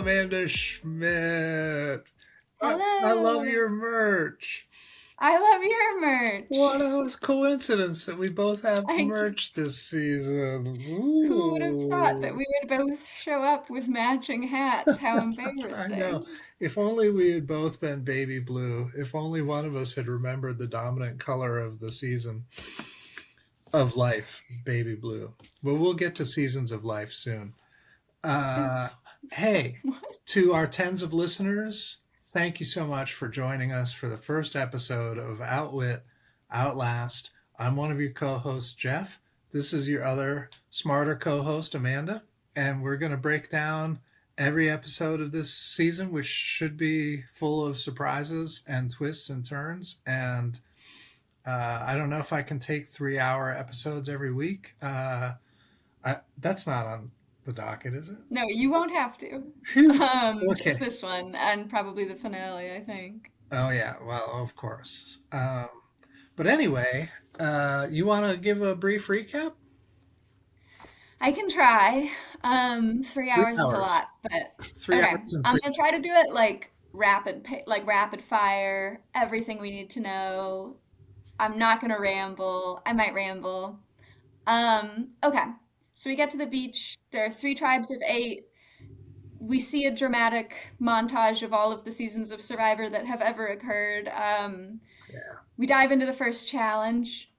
Amanda Schmidt. I love Hello. your merch. I love your merch. What a coincidence that we both have I, merch this season. who would have thought that Ooh. we would both show up with matching hats? How I know. embarrassing. If only we had both been baby blue. If only one of us had remembered the dominant color of the season of life, baby blue. But we'll get to seasons of life soon. Is Uh, hey, what? to our tens of listeners, thank you so much for joining us for the first episode of Outwit Outlast. I'm one of your co hosts, Geoff. This is your other smarter co host, Amanda. And we're going to break down every episode of this season, which should be full of surprises and twists and turns. And I don't know if I can take 3 hour episodes every week. That's not on the docket, is it? No, you won't have to. Phew. Just Okay. this one and probably the finale, I think. Oh yeah, well, of course. But anyway, you want to give a brief recap? I can try. 3 Three hours is a hours. lot, but Three okay. hours and I'm three. gonna try to do it like like rapid fire, everything we need to know. I'm not gonna ramble. I might ramble. Okay. So we get to the beach. There are three tribes of eight. We see a dramatic montage of all of the seasons of Survivor that have ever occurred. Yeah. We dive into the first challenge.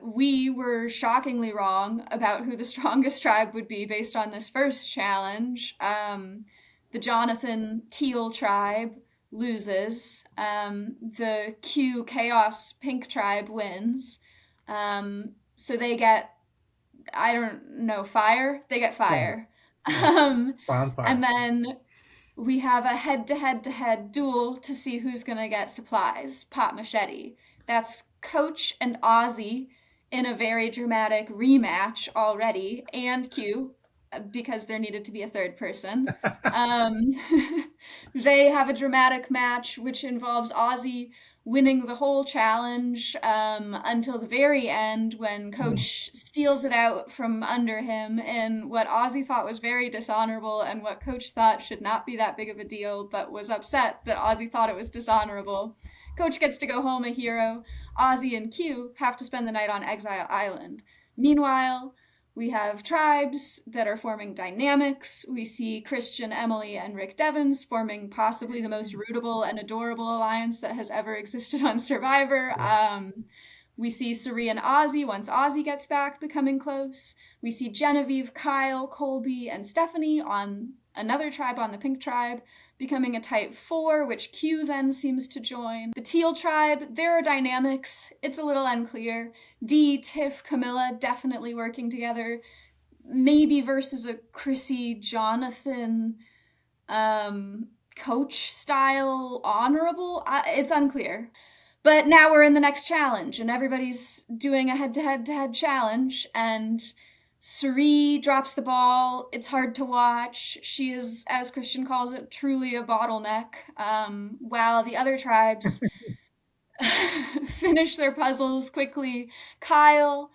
We were shockingly wrong about who the strongest tribe would be based on this first challenge. The Jonathan Teal tribe loses. The Q Chaos Pink tribe wins. So they get, I don't know, fire? They get Yeah. fire. Yeah. Um, and Bonfire. then we have a head-to-head duel to see who's going to get supplies, pot machete. That's Coach and Ozzy in a very dramatic rematch already, and Q, because there needed to be a third person. Um, they have a dramatic match which involves Ozzy winning the whole challenge until the very end when Coach steals it out from under him in what Ozzy thought was very dishonorable and what Coach thought should not be that big of a deal, but was upset that Ozzy thought it was dishonorable. Coach gets to go home a hero. Ozzy and Q have to spend the night on Exile Island. Meanwhile, we have tribes that are forming dynamics. We see Christian, Emily, and Rick Devens forming possibly the most rootable and adorable alliance that has ever existed on Survivor. Yeah. We see Suri and Ozzy once Ozzy gets back becoming close. We see Genevieve, Kyle, Colby, and Stephanie on another tribe on the Pink tribe becoming a type 4, which Q then seems to join. The Teal tribe, there are dynamics. It's a little unclear. Dee, Tiff, Camilla definitely working together. Maybe versus a Chrissy, Jonathan, Coach style honorable. It's unclear. But now we're in the next challenge, and everybody's doing a head-to-head challenge, and Suri drops the ball. It's hard to watch. She is, as Christian calls it, truly a bottleneck, while the other tribes finish their puzzles quickly. Kyle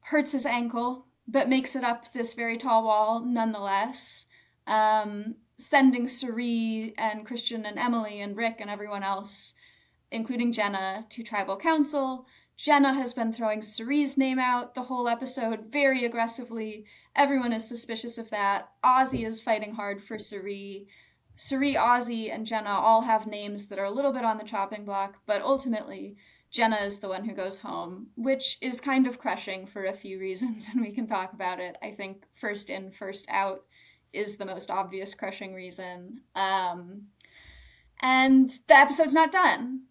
hurts his ankle, but makes it up this very tall wall nonetheless, sending Suri and Christian and Emily and Rick and everyone else, including Jenna, to tribal council. Jenna has been throwing Suri's name out the whole episode very aggressively. Everyone is suspicious of that. Ozzy is fighting hard for Suri. Suri, Ozzy, and Jenna all have names that are a little bit on the chopping block, but ultimately, Jenna is the one who goes home, which is kind of crushing for a few reasons, and we can talk about it. I think first in, first out is the most obvious crushing reason. And the episode's not done,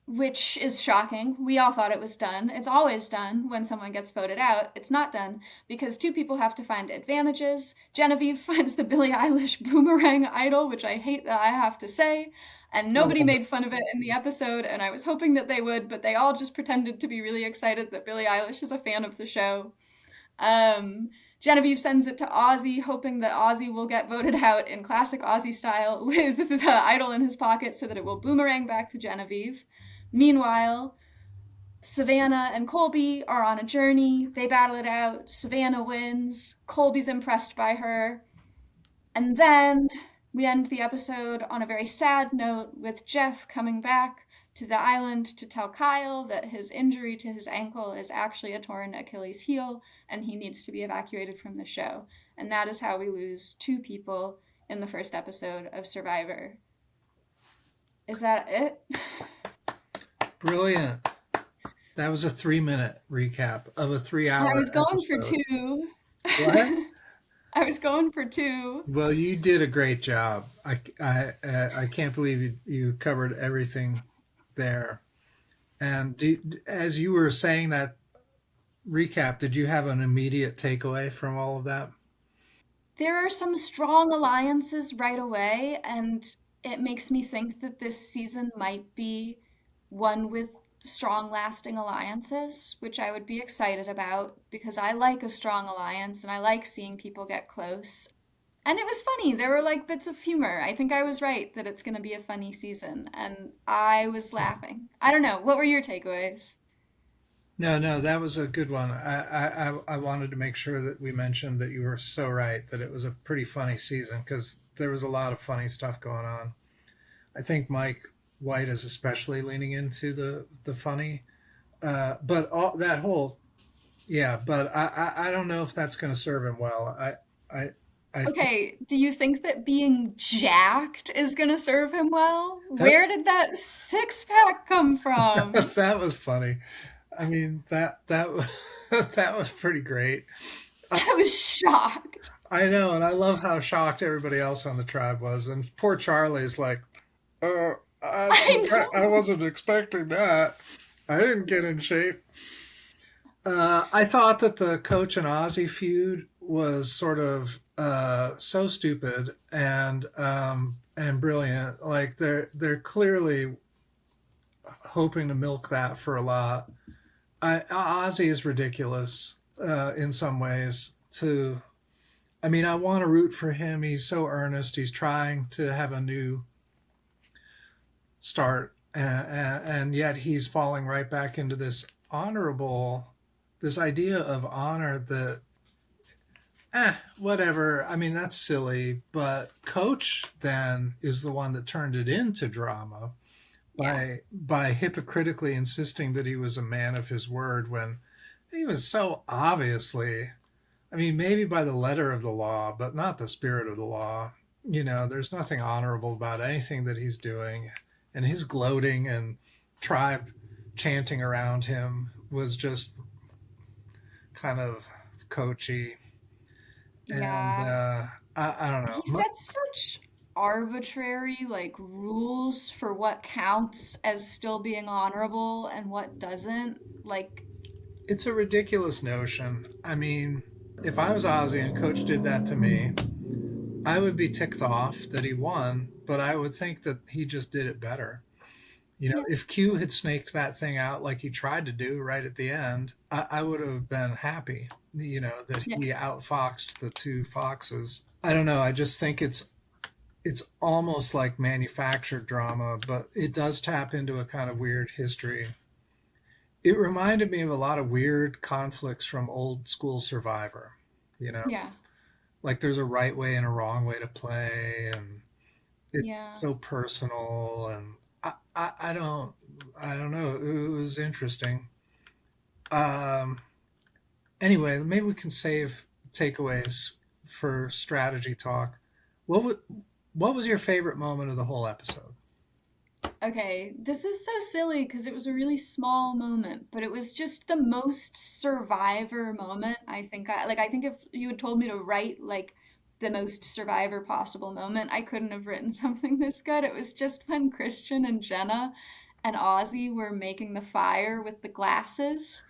which is shocking. We all thought it was done. It's always done when someone gets voted out. It's not done because two people have to find advantages. Genevieve finds the Billie Eilish boomerang idol, which I hate that I have to say, and nobody Oh, made fun of it in the episode, and I was hoping that they would, but they all just pretended to be really excited that Billie Eilish is a fan of the show. Genevieve sends it to Ozzy, hoping that Ozzy will get voted out in classic Ozzy style with the idol in his pocket so that it will boomerang back to Genevieve. Meanwhile, Savannah and Colby are on a journey. They battle it out. Savannah wins. Colby's impressed by her. And then We end the episode on a very sad note with Geoff coming back to the island to tell Kyle that his injury to his ankle is actually a torn Achilles heel and he needs to be evacuated from the show. And that is how we lose 2 people in the first episode of Survivor. Is that it? Brilliant. That was a 3-minute recap of a 3-hour I was going episode. for 2. What? I was going for 2. Well, you did a great job. I can't believe you covered everything there. And as you were saying that recap, did you have an immediate takeaway from all of that? There are some strong alliances right away, and it makes me think that this season might be one with strong, lasting alliances, which I would be excited about because I like a strong alliance and I like seeing people get close. And it was funny. There were like bits of humor. I think I was right that it's going to be a funny season, and I was laughing. I don't know. What were your takeaways? No, no, that was a good one. I wanted to make sure that we mentioned that you were so right that it was a pretty funny season because there was a lot of funny stuff going on. I think Mike White is especially leaning into the funny, but all that whole yeah. But I don't know if that's going to serve him well. I I think Okay, do you think that being jacked is going to serve him well? that Where did that six pack come from? that was funny. I mean that that was pretty great. I, I was shocked. I know, and I love how shocked everybody else on the tribe was, and poor Charlie's like, uh, I I know. wasn't expecting that. I didn't get in shape. I thought that the Coach and Ozzy feud was sort of so stupid and brilliant. Like they're clearly hoping to milk that for a lot. Ozzy is ridiculous in some ways. I mean, I want to root for him. He's so earnest. He's trying to have a new start, and yet he's falling right back into this idea of honor that whatever. I mean, that's silly. But Coach then is the one that turned it into drama Yeah. by hypocritically insisting that he was a man of his word when he was so obviously. I mean, maybe by the letter of the law, but not the spirit of the law. You know, there's nothing honorable about anything that he's doing, and his gloating and tribe chanting around him was just kind of coachy. And Yeah. I don't He know. set such arbitrary like rules for what counts as still being honorable and what doesn't. Like, It's a ridiculous notion. I mean, if I was Ozzy and Coach did that to me, I would be ticked off that he won, but I would think that he just did it better. You know, yeah, if Q had snaked that thing out like he tried to do right at the end, I would have been happy, you know, that yeah, he outfoxed the 2 foxes. I don't know. I just think it's almost like manufactured drama, but it does tap into a kind of weird history. It reminded me of a lot of weird conflicts from old school Survivor. You know, yeah, like there's a right way and a wrong way to play, and it's yeah. so personal. And I don't know. It was interesting. Um, anyway, maybe we can save takeaways for strategy talk. What would, what was your favorite moment of the whole episode? Okay, this is so silly because it was a really small moment, but it was just the most survivor moment. I think if you had told me to write like the most survivor possible moment, I couldn't have written something this good. It was just when Christian and Jenna and Ozzy were making the fire with the glasses.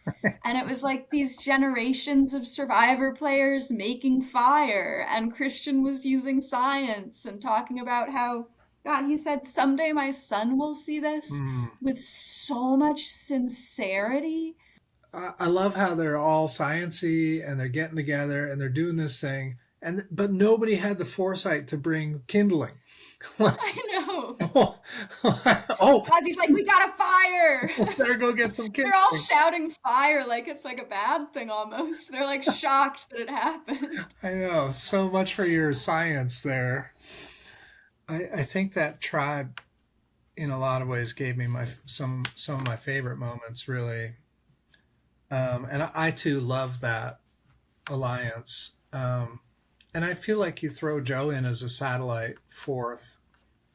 And it was like these generations of survivor players making fire, and Christian was using science and talking about how, God, he said, someday my son will see this Hmm. with so much sincerity. I love how they're all sciency and they're getting together and they're doing this thing, and but nobody had the foresight to bring kindling. I know. oh, oh, Ozzy's like, we got a fire. better go get some They're all kindling. shouting fire like it's like a bad thing almost. They're like shocked that it happened. I know. So much for your science there. I think that tribe in a lot of ways gave me my some of my favorite moments really, and I too love that alliance. And I feel like you throw Joe in as a satellite fourth,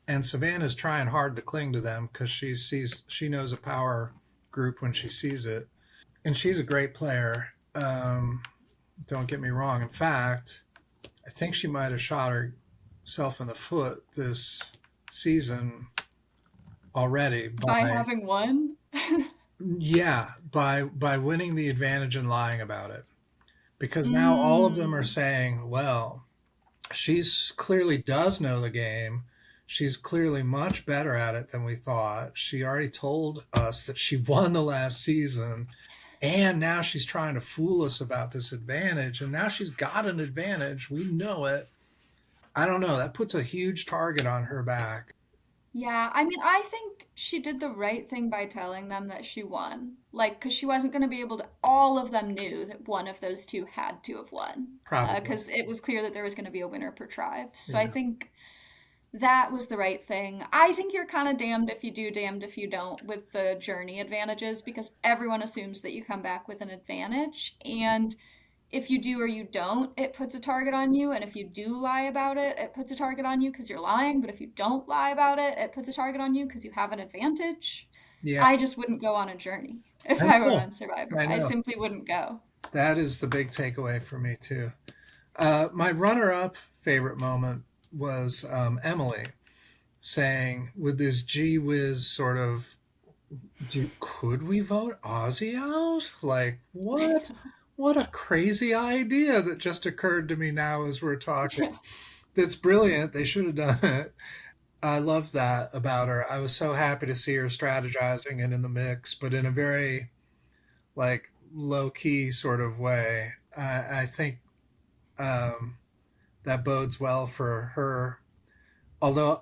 and Savannah's trying hard to cling to them because she knows a power group when she sees it, and she's a great player. Don't get me wrong. In fact, I think she might have shot herself in the foot this season already By by having won. yeah by winning the advantage and lying about it, because now all of them are Mm. saying, well, she's clearly does know the game. She's clearly much better at it than we thought. She already told us that she won the last season. And now she's trying to fool us about this advantage. And now she's got an advantage. We know it. I don't know. That puts a huge target on her back. Yeah, I mean, I think she did the right thing by telling them that she won. Like, because she wasn't going to be able to, all of them knew that one of those two had to have won. Probably. Because it was clear that there was going to be a winner per tribe. So I Yeah. think that was the right thing. I think you're kind of damned if you do, damned if you don't with the journey advantages because everyone assumes that you come back with an advantage. And if you do or you don't, it puts a target on you. And if you do lie about it, it puts a target on you because you're lying. But if you don't lie about it, it puts a target on you because you have an advantage. Yeah. I just wouldn't go on a journey if I I were know. on Survivor. I I know. simply wouldn't go. That is the big takeaway for me, too. My runner up favorite moment was Emily saying, with this gee whiz sort of, could we vote Ozzy out? Like, I what? What a crazy idea that just occurred to me now as we're talking. know. That's brilliant. They should have done it. I love that about her. I was so happy to see her strategizing and in the mix, but in a very like low key sort of way. I think um, that bodes well for her. Although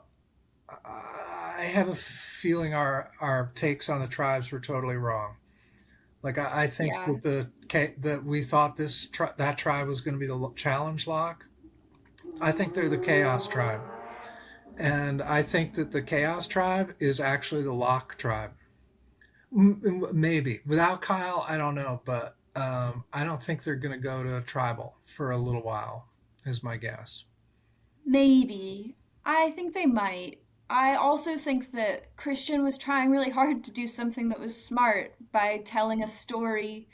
I have a feeling our takes on the tribes were totally wrong. Like I think Yeah. that that we thought that tribe was going to be the challenge lock. I think they're the chaos tribe, and I think that the chaos tribe is actually the lock tribe. Maybe without Kyle, I don't know, but I don't think they're going to go to tribal for a little while. Is my guess. Maybe. I think they might. I also think that Christian was trying really hard to do something that was smart by telling a story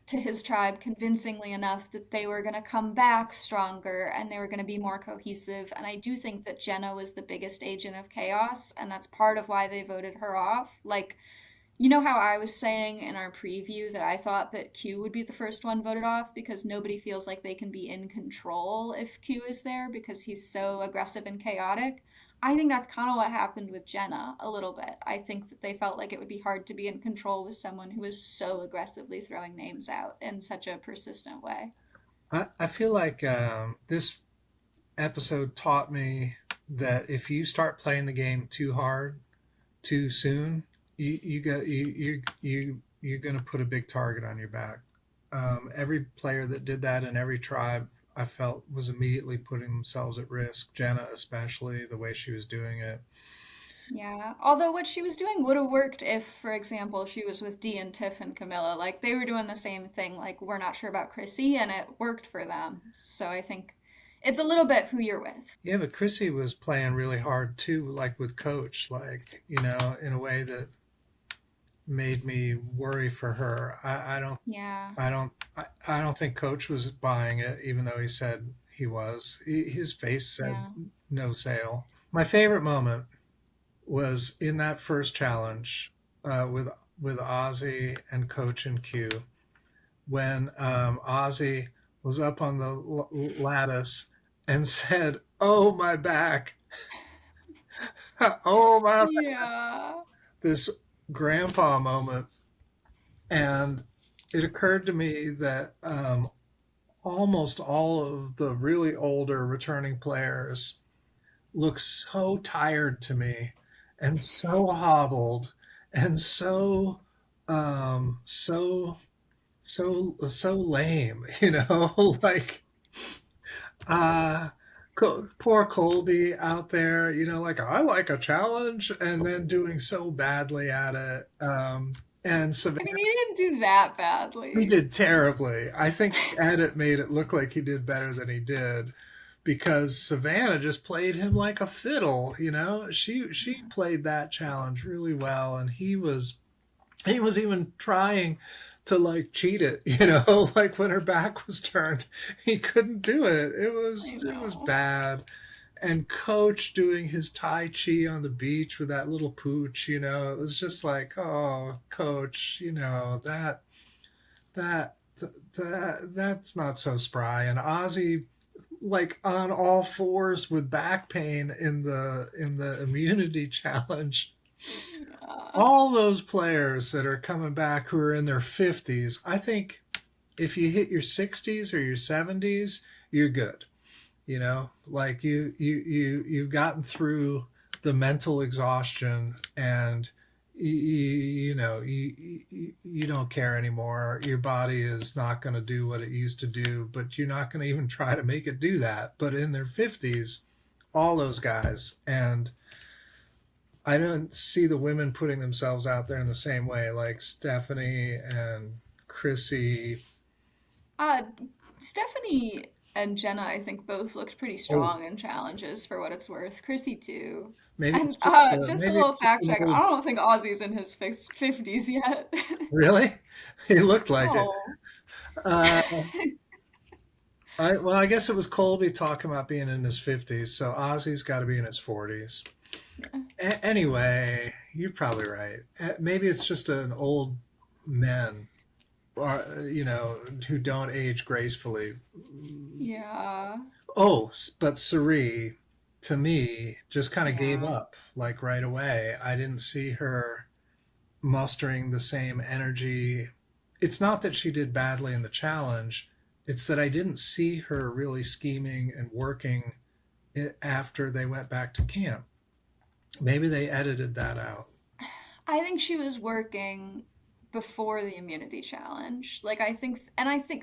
to his tribe convincingly enough that they were going to come back stronger and they were going to be more cohesive. And I do think that Jenna was the biggest agent of chaos, and that's part of why they voted her off. Like, you know how I was saying in our preview that I thought that Q would be the first one voted off because nobody feels like they can be in control if Q is there because he's so aggressive and chaotic? I think that's kind of what happened with Jenna a little bit. I think that they felt like it would be hard to be in control with someone who is so aggressively throwing names out in such a persistent way. I feel like this episode taught me that if you start playing the game too hard, too soon, you're going to put a big target on your back. Every player that did that in every tribe, I felt was immediately putting themselves at risk. Jenna, especially the way she was doing it. Yeah, although what she was doing would have worked if, for example, she was with Dee and Tiff and Camilla. Like they were doing the same thing, like we're not sure about Chrissy, and it worked for them. So I think it's a little bit who you're with. Yeah, but Chrissy was playing really hard too, like with Coach, like in a way that made me worry for her. Yeah, I don't think Coach was buying it, even though he said he was. His face said yeah. no sale. My favorite moment was in that first challenge with Ozzy and Coach and Q when Ozzy was up on the lattice and said, "Oh my back, oh my," Yeah. this grandpa moment, and it occurred to me that almost all of the really older returning players look so tired to me and so hobbled and so so lame, like uh Poor Colby out there, like I like a challenge, and then doing so badly at it. And I mean, Savannah, he didn't do that he badly. did terribly. I think the edit made it look like he did better than he did because Savannah just played him like a fiddle. She played that challenge really well, and he was even trying to like cheat it, like when her back was turned, he couldn't do it. It I was it was know. bad. And Coach doing his Tai Chi on the beach with that little pooch, it was just like, oh, Coach, that's not so spry. And Ozzy, like on all fours with back pain in the immunity challenge. Yeah. All those players that are coming back who are in their 50s, I think if you hit your 60s or your 70s, you're good. Like you've gotten through the mental exhaustion, and you don't care anymore. Your body is not going to do what it used to do, but you're not going to even try to make it do that. But in their 50s, all those guys, and I don't see the women putting themselves out there in the same way, like Stephanie and Chrissy. Uh, Stephanie and Jenna, I think, both looked pretty Oh, strong in challenges for what it's worth. Chrissy too. maybe it's And just just a maybe it's little just fact an check, I old. don't think Ozzy's in his 50s yet. Really, he looked like it. No. Uh, well, I guess it was Colby talking about being in his 50s, so Ozzy's got to be in his 40s. Yeah. Anyway, you're probably right. Maybe it's just an old men, or who don't age gracefully. Yeah. Oh, but Sari, to me, just kind of gave Yeah. up like right away. I didn't see her mustering the same energy. It's not that she did badly in the challenge, it's that I didn't see her really scheming and working after they went back to camp. Maybe they edited that out. I think she was working before the immunity challenge. Like I think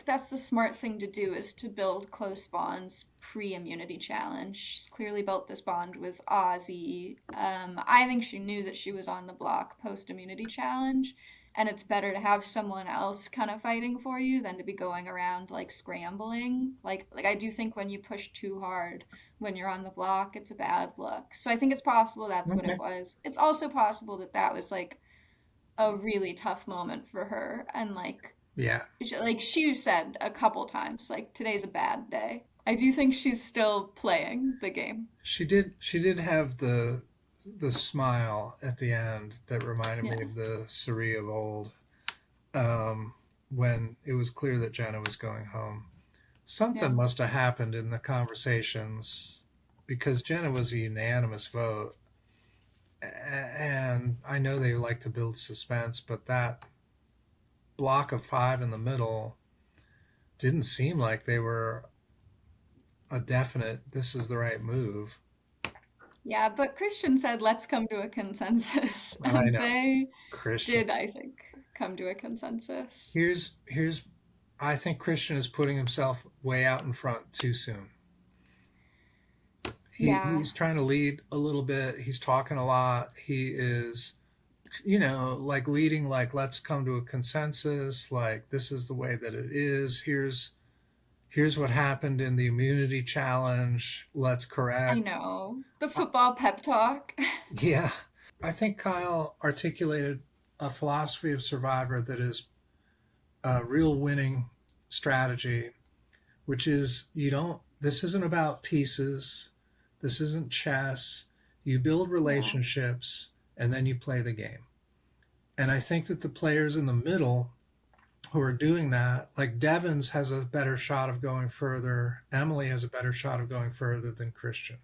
that's the smart thing to do is to build close bonds pre-immunity challenge. She's clearly built this bond with Ozzy. I think she knew that she was on the block post-immunity challenge, and it's better to have someone else kind of fighting for you than to be going around like scrambling. Like I do think when you push too hard when you're on the block, it's a bad look. So I think it's possible that's what it Okay. was. It's also possible that that was like a really tough moment for her, and Yeah. like she said a couple times, like today's a bad day. I do think she's still playing the game. She did have the smile at the end that reminded me Yeah. of the Sari of old, when it was clear that Jenna was going home. Yeah. Something must have happened in the conversations because Jenna was a unanimous vote. And I know they like to build suspense, but that block of five in the middle didn't seem like they were a definite, this is the right move. Yeah, but Christian said let's come to a consensus I and know. they Christian. did, I think, come to a consensus. Here's I think Christian is putting himself way out in front too soon. Yeah. He's trying to lead a little bit. He's talking a lot. He is, like leading, like let's come to a consensus. Like this is the way that it is. Here's what happened in the immunity challenge. Let's I correct. know. The Uh, football pep talk. yeah, I think Kyle articulated a philosophy of Survivor that is a real winning strategy, which is you don't. This isn't about pieces. This isn't chess. You build Yeah. relationships and then you play the game. And I think that the players in the middle who are doing that, like Devens has a better shot of going further. Emily has a better shot of going further than Christian,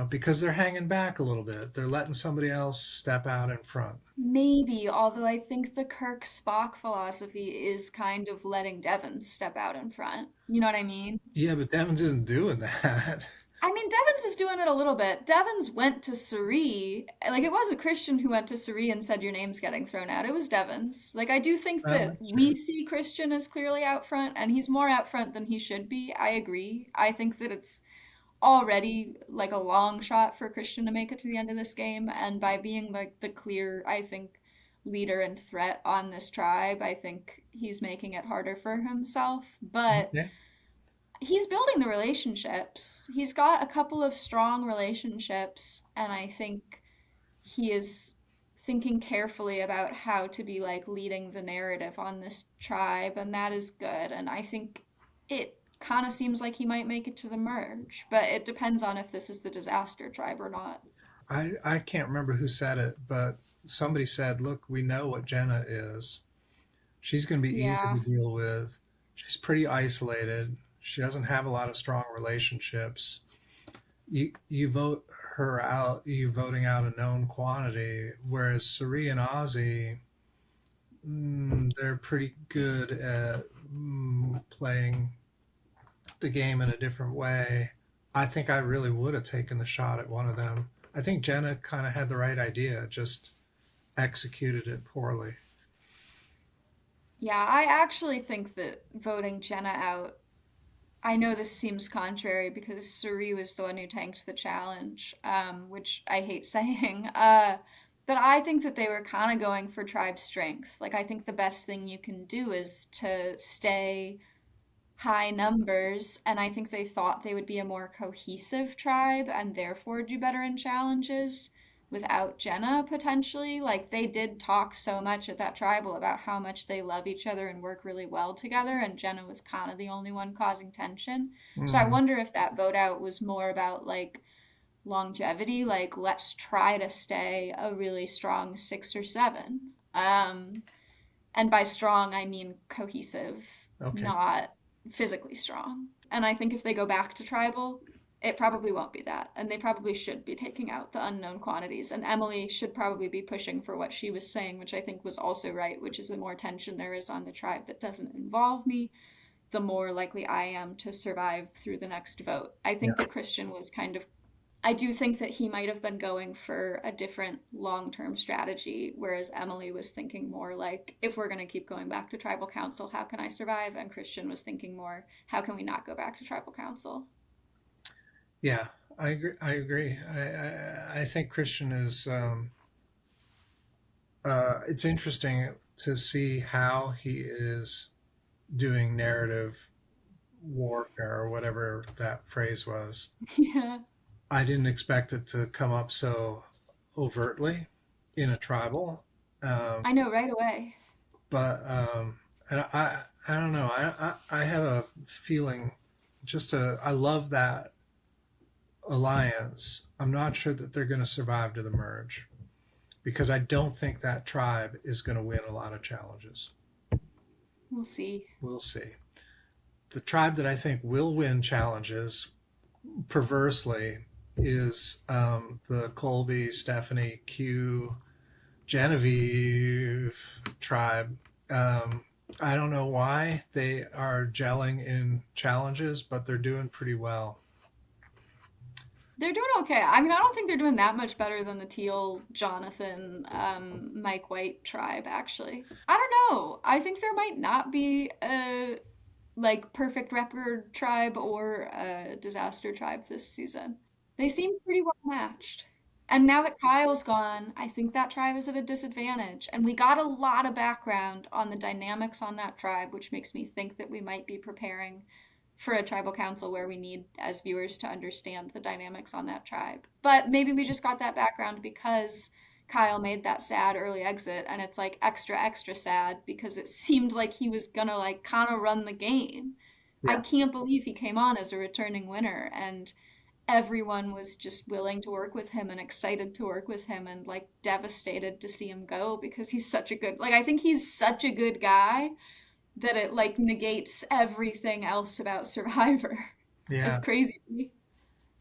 because they're hanging back a little bit. They're letting somebody else step out in front. Maybe, although I think the Kirk Spock philosophy is kind of letting Devon step out in front. You know what I mean? Yeah, but Devens isn't doing that. I mean, Devens is doing it a little bit. Devens went to Suri. Like, it wasn't Christian who went to Suri and said, your name's getting thrown out. It was Devens. Like, I do think Well, that that's we true. see Christian as clearly out front, and he's more out front than he should be. I agree. I think that it's already like a long shot for Christian to make it to the end of this game, and by being like the clear, I think, leader and threat on this tribe, I think he's making it harder for himself. But Okay. he's building the relationships. He's got a couple of strong relationships, and I think he is thinking carefully about how to be like leading the narrative on this tribe, and that is good. And I think it kind of seems like he might make it to the merge, but it depends on if this is the disaster tribe or not. I can't remember who said it, but somebody said, "Look, we know what Jenna is. She's going to be easy to Yeah. deal with. She's pretty isolated. She doesn't have a lot of strong relationships. You vote her out. You voting out a known quantity. Whereas Suri and Ozzy, they're pretty good at playing the game in a different way. I think I really would have taken the shot at one of them. I think Jenna kind of had the right idea, just executed it poorly. Yeah, I actually think that voting Jenna out, I know this seems contrary because Suri was the one who tanked the challenge, which I hate saying. But I think that they were kind of going for tribe strength. Like, I think the best thing you can do is to stay high numbers, and I think they thought they would be a more cohesive tribe and therefore do better in challenges without Jenna potentially. Like they did talk so much at that tribal about how much they love each other and work really well together, and Jenna was kind of the only one causing tension. So I Mm, wonder if that vote out was more about like longevity, like let's try to stay a really strong 6 or 7. And by strong, I mean cohesive, okay. not physically strong. And I think if they go back to tribal, it probably won't be that. And they probably should be taking out the unknown quantities. And Emily should probably be pushing for what she was saying, which I think was also right, which is the more tension there is on the tribe that doesn't involve me, the more likely I am to survive through the next vote. I Yeah. think that Christian was kind of, I do think that he might have been going for a different long term strategy, whereas Emily was thinking more like, if we're going to keep going back to tribal council, how can I survive? And Christian was thinking more, how can we not go back to tribal council? Yeah, I agree. I agree. I think Christian is. It's interesting to see how he is doing narrative warfare or whatever that phrase was. Yeah, I didn't expect it to come up so overtly in a tribal, um, I know right away. but and I don't know. I have a feeling. I love that alliance. I'm not sure that they're going to survive to the merge because I don't think that tribe is going to win a lot of challenges. We'll see. We'll see. The tribe that I think will win challenges, perversely, is the Colby, Stephanie, Q, Genevieve tribe. I don't know why they are gelling in challenges, but they're doing pretty well. They're doing okay. I mean, I don't think they're doing that much better than the Teal, Jonathan, Mike White tribe, actually. I don't know. I think there might not be a like perfect record tribe or a disaster tribe this season. They seem pretty well matched. And now that Kyle's gone, I think that tribe is at a disadvantage. And we got a lot of background on the dynamics on that tribe, which makes me think that we might be preparing for a tribal council where we need, as viewers, to understand the dynamics on that tribe. But maybe we just got that background because Kyle made that sad early exit, and it's like extra, extra sad because it seemed like he was gonna like kind of run the game. I Yeah. can't believe he came on as a returning winner, and everyone was just willing to work with him and excited to work with him and like devastated to see him go because he's such a good, like, I think he's such a good guy that it like negates everything else about Survivor. It's Yeah. crazy to me.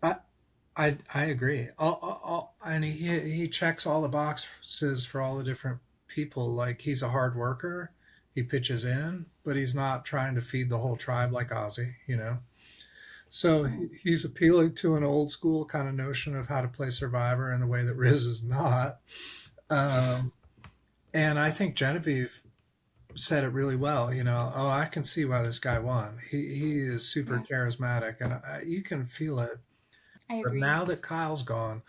I I agree. And he checks all the boxes for all the different people. Like he's a hard worker. He pitches in, but he's not trying to feed the whole tribe like Ozzy. So Yeah. he's appealing to an old school kind of notion of how to play Survivor in a way that Riz is not. Um, and I think Genevieve said it really well. Oh, I can see why this guy won. He is super Yeah. charismatic, and you can feel it. I But agree. now that Kyle's gone,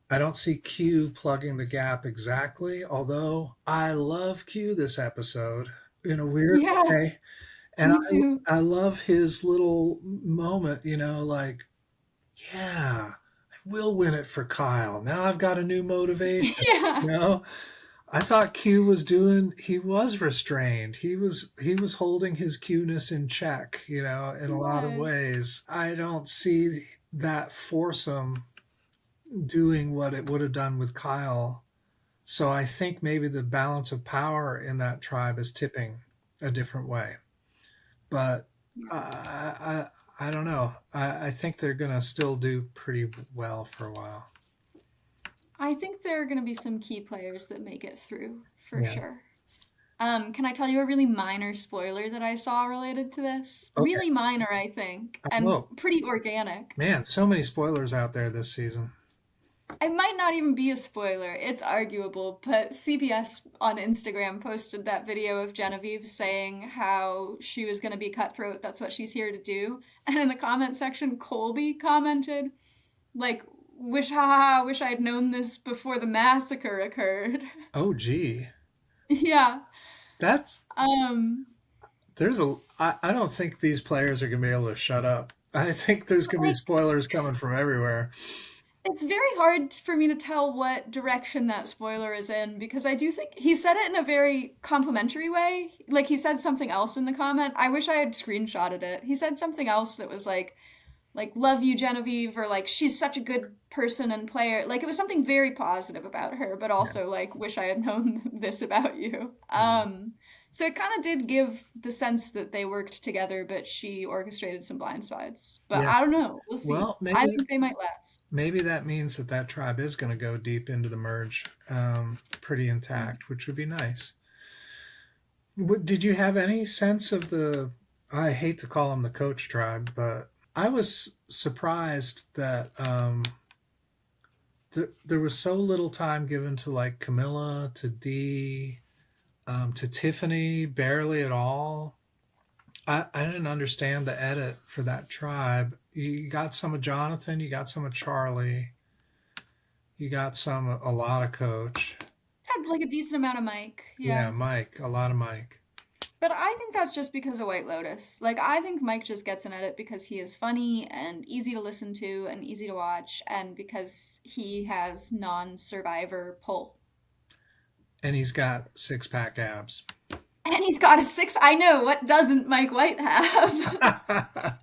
I don't see Q plugging the gap exactly. Although I love Q this episode in a weird Yeah, way, and me too. I love his little moment. Like, yeah, I will win it for Kyle. Now I've got a new motivation. Yeah, You know, I thought Q was he was restrained. He was holding his Q-ness in check, in he a lot of was. ways. I don't see that foursome doing what it would have done with Kyle. So I think maybe the balance of power in that tribe is tipping a different way. But I don't know. I think they're going to still do pretty well for a while. I think there are going to be some key players that make it through for Yeah. sure. Can I tell you a really minor spoiler that I saw related to this? Okay. Really minor, I think, and Whoa. pretty organic. Man, so many spoilers out there this season. It might not even be a spoiler, it's arguable, but CBS on Instagram posted that video of Genevieve saying how she was going to be cutthroat, that's what she's here to do. And in the comment section, Colby commented, like, wish I'd known this before the massacre occurred. Oh, gee. Yeah. That's Um, I don't think these players are going to be able to shut up. I think there's going to be like, spoilers coming from everywhere. it's very hard for me to tell what direction that spoiler is in because I do think he said it in a very complimentary way. Like he said something else in the comment. I wish I had screenshotted it. He said something else that was like love you Genevieve or like she's such a good person and player. Like it was something very positive about her, but Yeah. also like wish I had known this about you. Yeah. So it kind of did give the sense that they worked together, but she orchestrated some blind spots. But Yeah. I don't know. We'll see. Well, I think they might last. maybe that means that tribe is going to go deep into the merge, pretty Yeah. intact, which would be nice. Did you have any sense of the? I hate to call them the coach tribe, but I was surprised that there was so little time given to like Camilla, to Dee, to Tiffany, barely at all. I didn't understand the edit for that tribe. You got some of Jonathan, you got some of Charlie, you got a lot of Coach. Had like a decent amount of Mike. Yeah, Yeah. Mike, a lot of Mike. But I think that's just because of White Lotus. Like, I think Mike just gets an edit because he is funny and easy to listen to and easy to watch, and because he has non survivor pull. And he's got 6-pack abs. And he's got a six. I know, what doesn't Mike White have?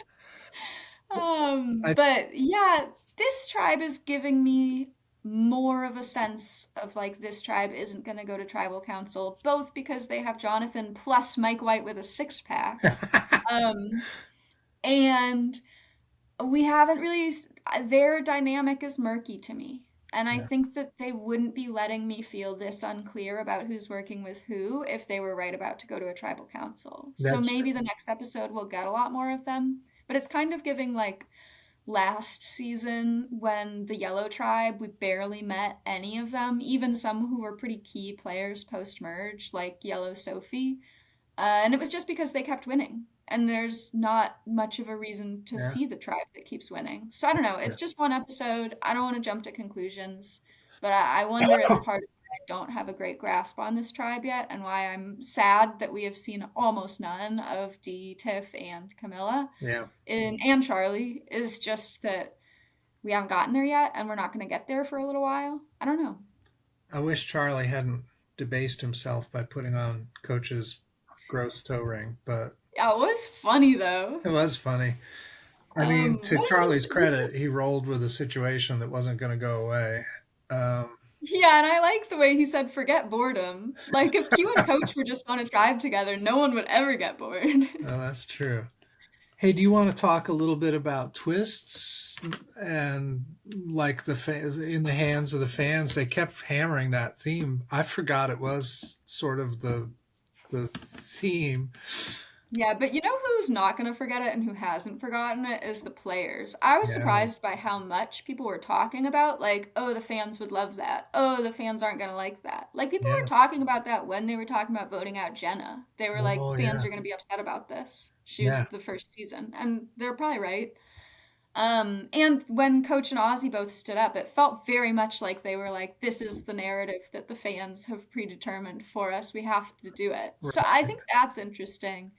I, But yeah, this tribe is giving me more of a sense of like this tribe isn't going to go to tribal council, both because they have Jonathan plus Mike White with a six pack. Um, and we haven't really, their dynamic is murky to me. And I yeah, think that they wouldn't be letting me feel this unclear about who's working with who if they were right about to go to a tribal council. So that's maybe the next episode we'll get a lot more of them. But it's kind of giving like last season when the Yellow Tribe, we barely met any of them, even some who were pretty key players post merge, like Yellow Sophie. And it was just because they kept winning. And there's not much of a reason to yeah, see the tribe that keeps winning. So I don't know. yeah. It's just one episode. I don't want to jump to conclusions. But I wonder if part of I don't have a great grasp on this tribe yet and why I'm sad that we have seen almost none of Dee, Tiff, and Camilla Yeah. and Charlie is just that we haven't gotten there yet and we're not going to get there for a little while. I don't know. I wish Charlie hadn't debased himself by putting on Coach's gross toe ring, but Yeah, it was funny though. it was funny. I mean, to What Charlie's was credit, he rolled with a situation that wasn't going to go away. Um, Yeah, and I like the way he said, forget boredom. Like, if Q and Coach were just on a tribe together, no one would ever get bored. well, that's true. Hey, do you want to talk a little bit about twists and like in the hands of the fans? They kept hammering that theme. I forgot it was sort of the theme. Yeah, but you know who's not going to forget it and who hasn't forgotten it is the players. I was Yeah. surprised by how much people were talking about, like, oh, the fans would love that. Oh, the fans aren't going to like that. Like, people Yeah. were talking about that when they were talking about voting out Jenna. They were like, Oh, fans yeah. are going to be upset about this. She was Yeah. the first season. And they're probably right. And when Coach and Ozzy both stood up, it felt very much like they were like, this is the narrative that the fans have predetermined for us. We have to do it. So I Right. think that's interesting.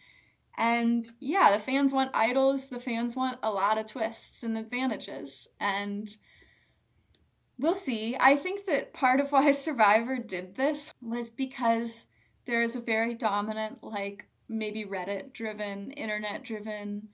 And yeah, the fans want idols, the fans want a lot of twists and advantages. And we'll see. I think that part of why Survivor did this was because there is a very dominant, like maybe Reddit driven, internet driven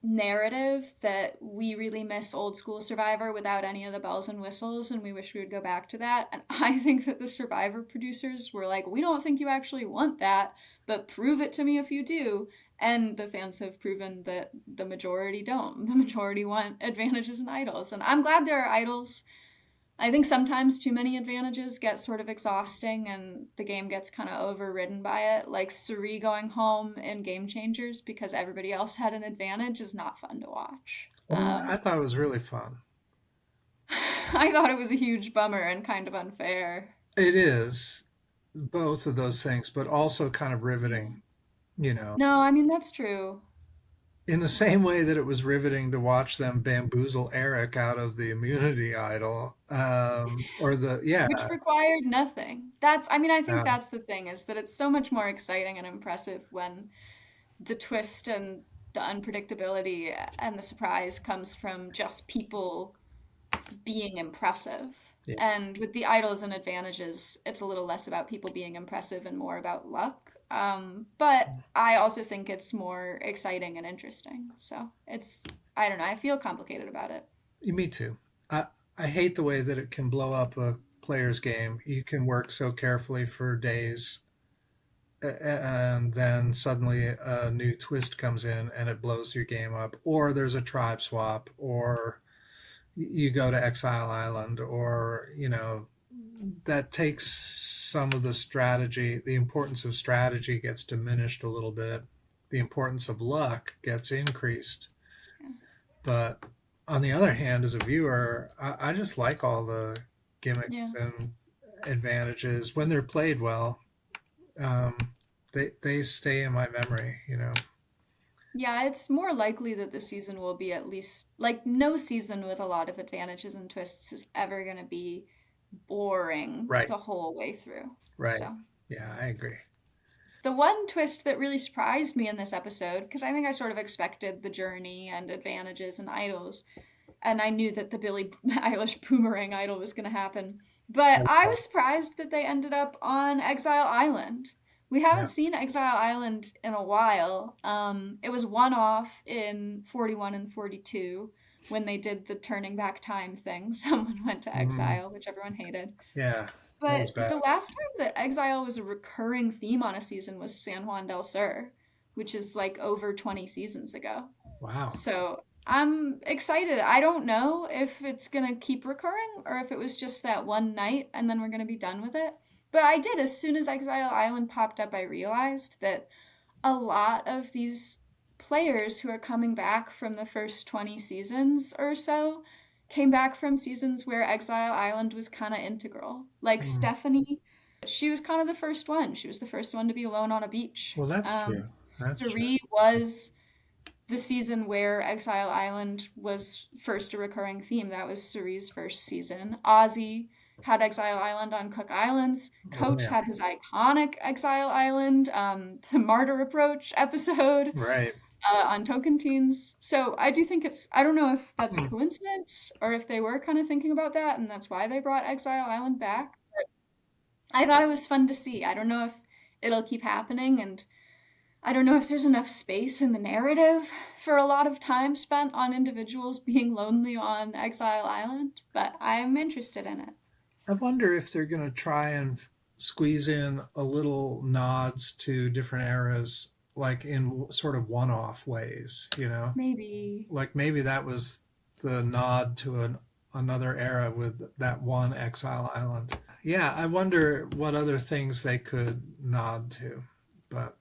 narrative that we really miss old school Survivor without any of the bells and whistles, and we wish we would go back to that. And I think that the Survivor producers were like, we don't think you actually want that, but prove it to me if you do. And the fans have proven that the majority don't. The majority want advantages and idols. And I'm glad there are idols. I think sometimes too many advantages get sort of exhausting and the game gets kind of overridden by it. Like Suri going home in Game Changers because everybody else had an advantage is not fun to watch. Well, I thought it was really fun. I thought it was a huge bummer and kind of unfair. It is both of those things, but also kind of Yeah. riveting, you know, No, I mean, that's true. in the same way that it was riveting to watch them bamboozle Eric out of the immunity idol, or the, yeah, Which required nothing. That's, I mean, I think yeah, that's the thing is that it's so much more exciting and impressive when the twist and the unpredictability and the surprise comes from just people being impressive. yeah. And with the idols and advantages, it's a little less about people being impressive and more about luck. But I also think it's more exciting and interesting. So it's, I don't know, I feel complicated about it. Me too. I hate the way that it can blow up a player's game. You can work so carefully for days, and then suddenly a new twist comes in and it blows your game up. Or there's a tribe swap, or you go to Exile Island, or, that takes some of the strategy, the importance of strategy gets diminished a little bit. The importance of luck gets increased. Yeah. But on the other hand, as a viewer, I just like all the Yeah. gimmicks and advantages when they're played well. Um, they stay in my memory. Yeah, it's more likely that the season will be at least like no season with a lot of advantages and twists is ever going to be boring Right, the whole way through. right. So, Yeah, I agree. the one twist that really surprised me in this episode, because I think I sort of expected the journey and advantages and idols, and I knew that the Billie Eilish boomerang idol was going to happen, but I Okay. was surprised that they ended up on Exile Island. We Yeah. haven't seen Exile Island in a while. It was one off in 41 and 42 when they did the turning back time thing. Someone went to Mm, exile, which everyone hated. yeah, that was But bad. the last time that Exile was a recurring theme on a season was San Juan del Sur, which is like over 20 seasons ago. Wow. So I'm excited. I don't know if it's gonna keep recurring or if it was just that one night and then we're gonna be done with it. But I did, as soon as Exile Island popped up, I realized that a lot of these players who are coming back from the first 20 seasons or so came back from seasons where Exile Island was kind of integral. Like Mm. Stephanie, she was kind of the first one. She was the first one to be alone on a beach. Well, that's true. That's true. Suri was the season where Exile Island was first a recurring theme. That was Suri's first season. Ozzy had Exile Island on Cook Islands. Oh, Coach yeah. had his iconic Exile Island, the Martyr Approach episode Right. on Tocantins. So I do think it's, I don't know if that's a Hmm. coincidence or if they were kind of thinking about that and that's why they brought Exile Island back. I thought it was fun to see. I don't know if it'll keep happening and I don't know if there's enough space in the narrative for a lot of time spent on individuals being lonely on Exile Island, but I'm interested in it. I wonder if they're going to try and squeeze in a little nods to different eras, like in sort of one-off ways. Maybe. Like maybe that was the nod to another era with that one Exile Island. Yeah, I wonder what other things they could nod to. But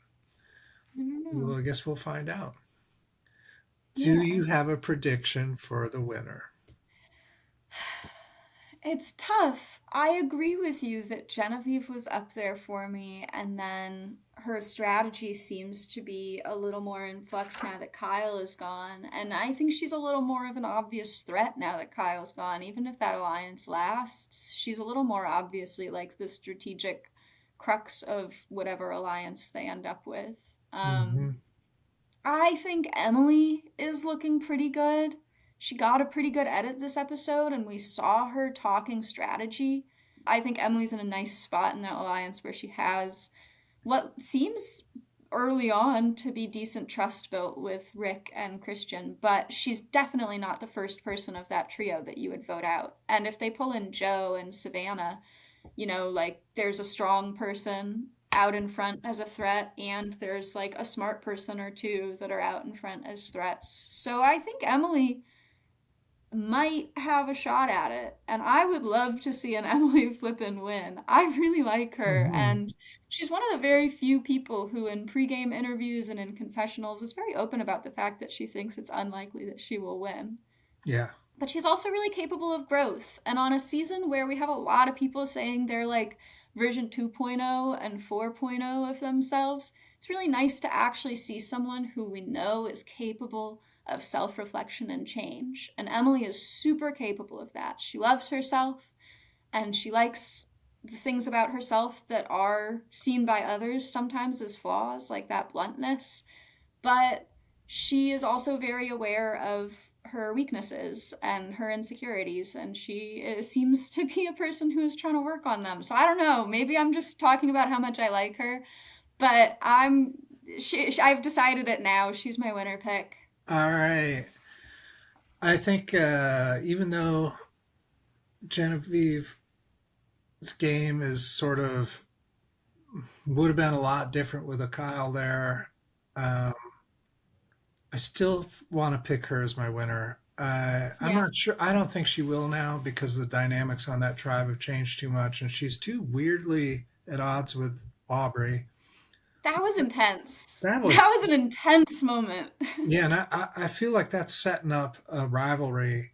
I don't don't know. Well, I guess we'll find out. Do Yeah. you have a prediction for the winner? It's tough. I agree with you that Genevieve was up there for me, and then her strategy seems to be a little more in flux now that Kyle is gone. And I think she's a little more of an obvious threat now that Kyle's gone. Even if that alliance lasts, she's a little more obviously like the strategic crux of whatever alliance they end up with. Um, Hmm. I think Emily is looking pretty good. She got a pretty good edit this episode, and we saw her talking strategy. I think Emily's in a nice spot in that alliance where she has what seems early on to be decent trust built with Rick and Christian, but she's definitely not the first person of that trio that you would vote out. And if they pull in Joe and Savannah, like there's a strong person out in front as a threat, and there's like a smart person or two that are out in front as threats. So I think Emily might have a shot at it, and I would love to see an Emily Flippen win. I really like her, Hmm. and she's one of the very few people who, in pregame interviews and in confessionals, is very open about the fact that she thinks it's unlikely that she will win. Yeah. But she's also really capable of growth. And on a season where we have a lot of people saying they're like version 2.0 and 4.0 of themselves, it's really nice to actually see someone who we know is capable of self reflection and change. And Emily is super capable of that. She loves herself and she likes the things about herself that are seen by others sometimes as flaws, like that bluntness. But she is also very aware of her weaknesses and her insecurities, and she seems to be a person who is trying to work on them. So I don't know, maybe I'm just talking about how much I like her, but I've decided it now. She's my winner pick. All right. I think even though Genevieve's game is sort of would have been a lot different with a Kyle there, um, I still want to pick her as my winner. I'm Yeah, not sure. I don't think she will now because the dynamics on that tribe have changed too much, and she's too weirdly at odds with Aubrey. that was intense. That was That was an intense moment. Yeah, and I feel like that's setting up a rivalry,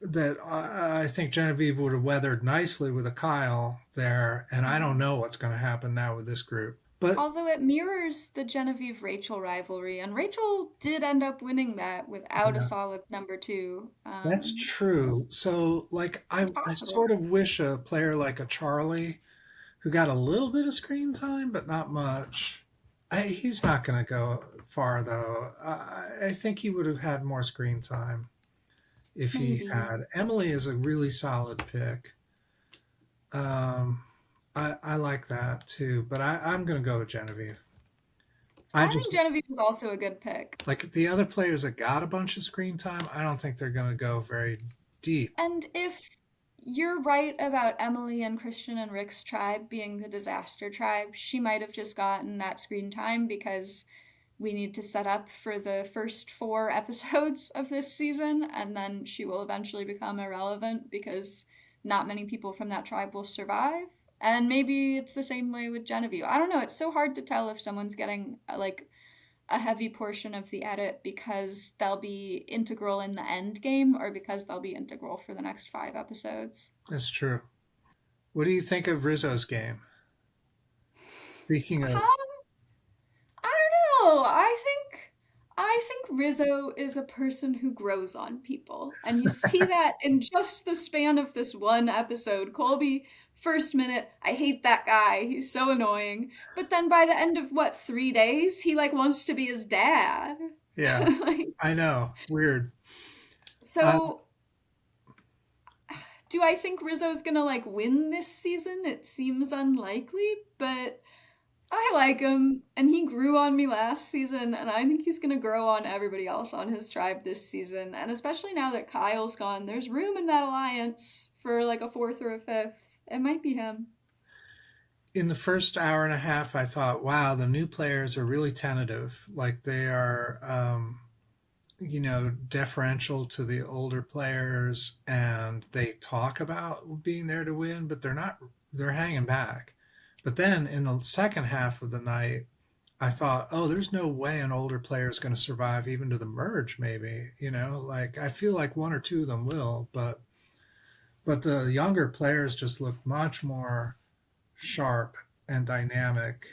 that I think Genevieve would have weathered nicely with a Kyle there, and I don't know what's going to happen now with this group. But Although it mirrors the Genevieve Rachel rivalry, and Rachel did end up winning that without a yeah, solid number two. that's true. So, like, It's I possible. sort of wish a player like a Charlie who got a little bit of screen time, but not much. He's not going to go far, though. I think he would have had more screen time if he Maybe. had. Emily is a really solid pick. Um, I like that too, but I'm going to go with Genevieve. I I think just Genevieve is also a good pick. like the other players that got a bunch of screen time. I don't think they're going to go very deep. And if you're right about Emily and Christian and Rick's tribe being the disaster tribe, she might have just gotten that screen time because we need to set up for the first four episodes of this season, and then she will eventually become irrelevant because not many people from that tribe will survive. And maybe it's the same way with Genevieve. I don't know. It's so hard to tell if someone's getting like a heavy portion of the edit because they'll be integral in the end game or because they'll be integral for the next five episodes. That's true. What do you think of Rizzo's game? Speaking of, Um, I don't know. I think Rizzo is a person who grows on people. And you see that in just the span of this one episode. Colby, first minute, I hate that guy. He's so annoying. But then by the end of what, 3 days, he like wants to be his dad. yeah, Like, I know, weird. Uh, so do I think Rizzo's gonna like win this season? It seems unlikely, but I like him, and he grew on me last season, and I think he's gonna grow on everybody else on his tribe this season. And especially now that Kyle's gone, there's room in that alliance for like a fourth or a fifth. It might be him. in the first hour and a half, I thought, wow, the new players are really tentative. Like they are, deferential to the older players, and they talk about being there to win, but they're not. They're hanging back. But then in the second half of the night, I thought, oh, there's no way an older player is going to survive even to the merge. Maybe, like I feel like one or two of them will, but the younger players just look much more sharp and dynamic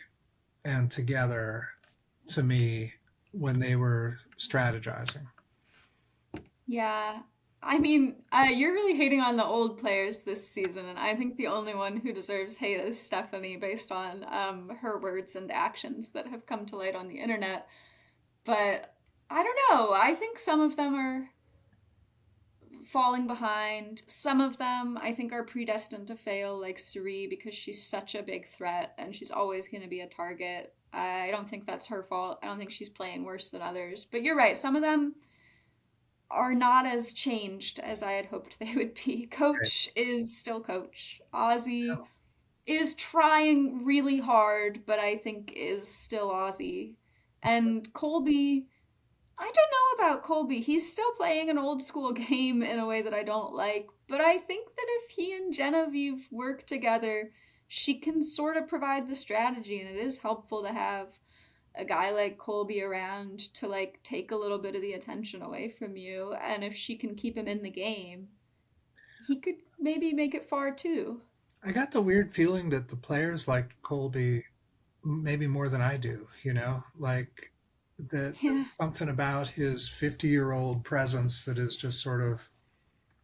and together to me when they were strategizing. Yeah. I mean, you're really hating on the old players this season, and I think the only one who deserves hate is Stephanie based on her words and actions that have come to light on the internet. But I don't know. I think some of them are falling behind. Some of them I think are predestined to fail, like Suri, because she's such a big threat and she's always going to be a target. I don't think that's her fault. I don't think she's playing worse than others. But you're right. Some of them are not as changed as I had hoped they would be. Right. Coach is still coach. Ozzy is trying really hard, but I think is still Ozzy. And Colby, I don't know about Colby. He's still playing an old school game in a way that I don't like, but I think that if he and Genevieve work together, she can sort of provide the strategy, and it is helpful to have a guy like Colby around to like take a little bit of the attention away from you. And if she can keep him in the game, he could maybe make it far too. I got the weird feeling that the players liked Colby maybe more than I do, like that there Yeah. was something about his 50-year-old presence that is just sort of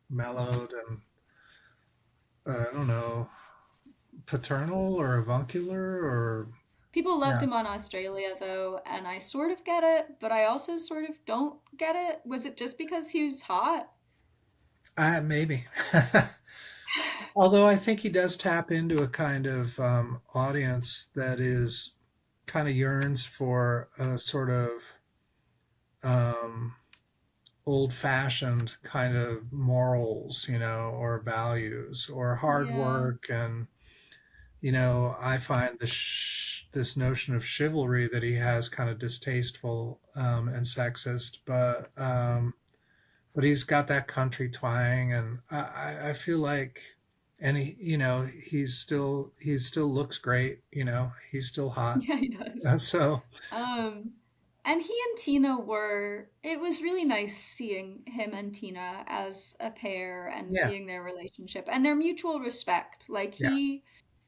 mellowed and I don't know, paternal or avuncular or People loved yeah, him on Australia though, and I sort of get it, but I also sort of don't get it. Was it just because he was hot? maybe. Although I think he does tap into a kind of audience that is kind of yearns for a sort of um, old-fashioned kind of morals, or values, or hard Yeah. work, and I find this notion of chivalry that he has kind of distasteful and sexist, but he's got that country twang, and I feel like, and he still looks great, he's still hot, Yeah, he does. so Um, and he and Tina were, it was really nice seeing him and Tina as a pair and yeah, seeing their relationship and their mutual respect. Like, yeah, he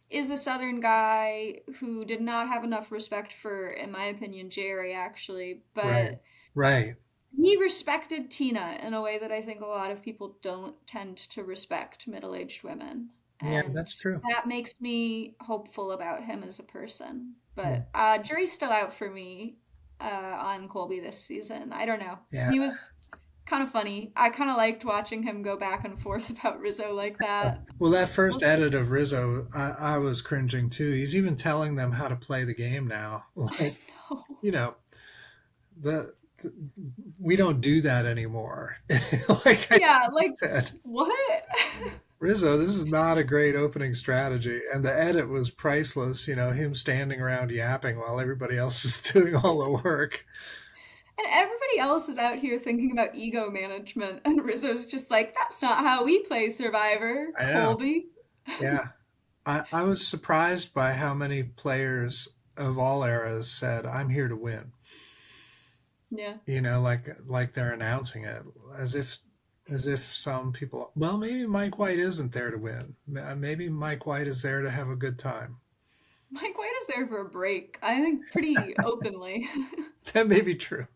is a Southern guy who did not have enough respect for, in my opinion, Jerry, actually, right, but right, he respected Tina in a way that I think a lot of people don't tend to respect middle-aged women. yeah, And that's true, that makes me hopeful about him as a person. yeah, But jury's still out for me on Colby this season. I don't know. yeah. He was kind of funny. I kind of liked watching him go back and forth about Rizzo like that. Well, that We'll first see. edit of Rizzo, I was cringing too. He's even telling them how to play the game now. I Like, know. the, the we don't do that anymore. Like I Yeah, like, said, what? Rizzo, this is not a great opening strategy. And the edit was priceless, him standing around yapping while everybody else is doing all the work. And everybody else is out here thinking about ego management, and Rizzo's just like, that's not how we play Survivor, I know. Colby. Yeah. I was surprised by how many players of all eras said, I'm here to win. Yeah. Like they're announcing it as if some people, well, maybe Mike White isn't there to win. Maybe Mike White is there to have a good time. Mike White is there for a break, I think pretty openly, That may be true.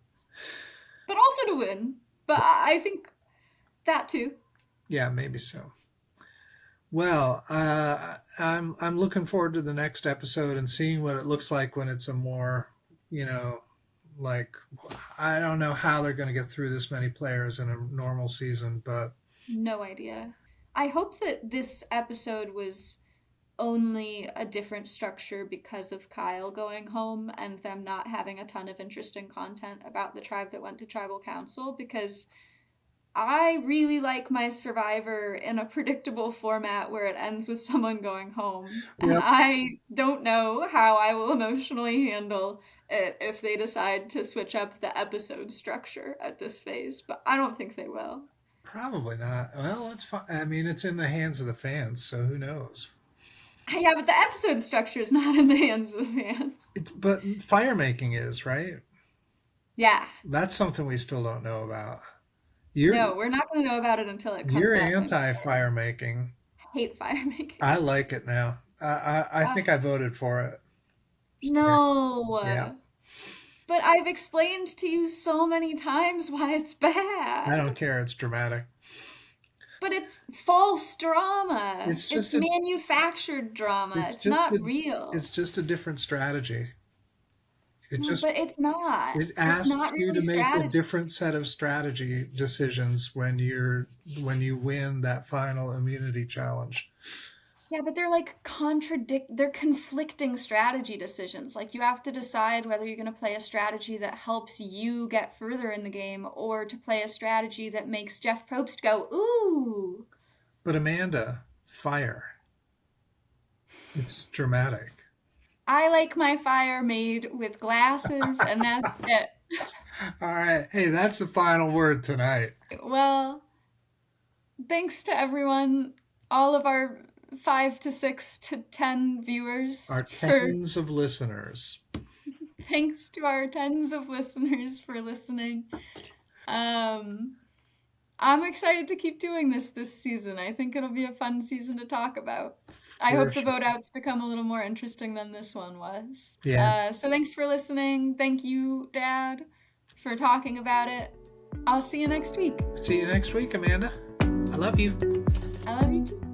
but also to win. But I think that too. Yeah, maybe so. Well, I'm looking forward to the next episode and seeing what it looks like when it's a more, you know, like I don't know how they're going to get through this many players in a normal season, but No idea. I hope that this episode was only a different structure because of Kyle going home and them not having a ton of interesting content about the tribe that went to tribal council, because I really like my Survivor in a predictable format where it ends with someone going home. And yep, I don't know how I will emotionally handle it if they decide to switch up the episode structure at this phase, but I don't think they will. probably not. Well, it's fine. I mean, it's in the hands of the fans, so who knows? Yeah, but the episode structure is not in the hands of the fans. But fire making is, right? Yeah. That's something we still don't know about. No, we're not going to know about it until it comes You're up. anti-fire making. I hate fire making. I like it now. I think I voted for it. No. Yeah. But I've explained to you so many times why it's bad. I don't care. It's dramatic. But it's false drama. It's manufactured drama. It's not real. It's just a different strategy. But it's not. It asks not really you to make strategy. a different set of strategy decisions when you win that final immunity challenge. Yeah, but they're like they're conflicting strategy decisions. Like you have to decide whether you're going to play a strategy that helps you get further in the game or to play a strategy that makes Geoff Probst go, ooh. But Amanda, fire. It's dramatic. I like my fire made with glasses, and that's it. All right. Hey, that's the final word tonight. Well, thanks to everyone, all of our 5 to 6 to 10 viewers. Our tens of listeners. Thanks to our tens of listeners for listening. I'm excited to keep doing this season. I think it'll be a fun season to talk about. I hope the vote outs become a little more interesting than this one was. Yeah. So thanks for listening. Thank you, Dad, for talking about it. I'll see you next week. See you next week, Amanda. I love you. I love you too.